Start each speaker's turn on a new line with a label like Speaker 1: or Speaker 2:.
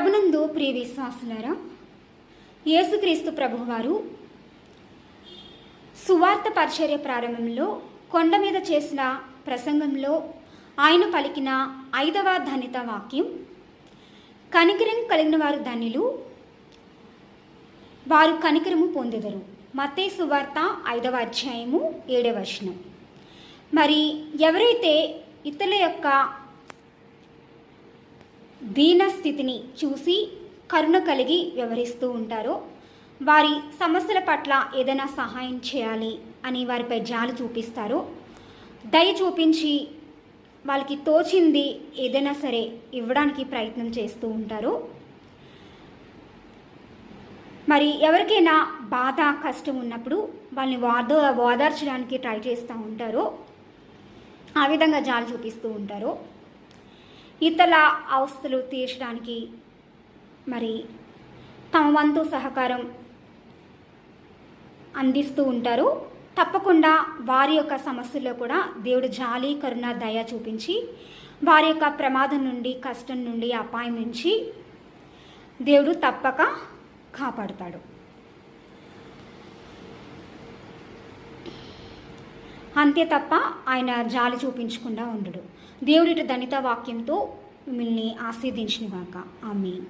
Speaker 1: ప్రభునందు ప్రియ విశ్వాసులారా, యేసుక్రీస్తు ప్రభువారు సువార్త పరిచర్య ప్రారంభంలో కొండ మీద చేసిన ప్రసంగంలో ఆయన పలికిన 5వ ధన్యత వాక్యం, కనికరం కలిగిన వారు ధన్యులు, వారు కనికరము పొందెదరు. మత్తయి సువార్త 5వ అధ్యాయము 7వ వచనం. మరి ఎవరైతే ఇతరుల యొక్క దీన స్థితిని చూసి కరుణ కలిగి వ్యవహరిస్తూ ఉంటారో, వారి సమస్యల పట్ల ఏదైనా సహాయం చేయాలి అని వారిపై జాలి చూపిస్తారో, దయ చూపించి వాళ్ళకి తోచింది ఏదైనా సరే ఇవ్వడానికి ప్రయత్నం చేస్తూ ఉంటారో, మరి ఎవరికైనా బాధ కష్టం ఉన్నప్పుడు వాళ్ళని ఓదార్చడానికి ట్రై చేస్తూ ఉంటారో, ఆ విధంగా జాలి చూపిస్తూ ఉంటారో, ఇతరుల అవస్థలు తీర్చడానికి మరి తమ వంతు సహకారం అందిస్తూ ఉంటారు. తప్పకుండా వారి యొక్క సమస్యల్లో కూడా దేవుడు జాలి, కరుణ, దయ చూపించి వారి యొక్క ప్రమాదం నుండి, కష్టం నుండి, అపాయం నుంచి దేవుడు తప్పక కాపాడుతాడు. అంతే తప్ప ఆయన జాలి చూపించకుండా ఉండడు. దేవుడి ధన్యత వాక్యంతో మిమ్మల్ని ఆశీర్వదించును గాక. ఆమేన్.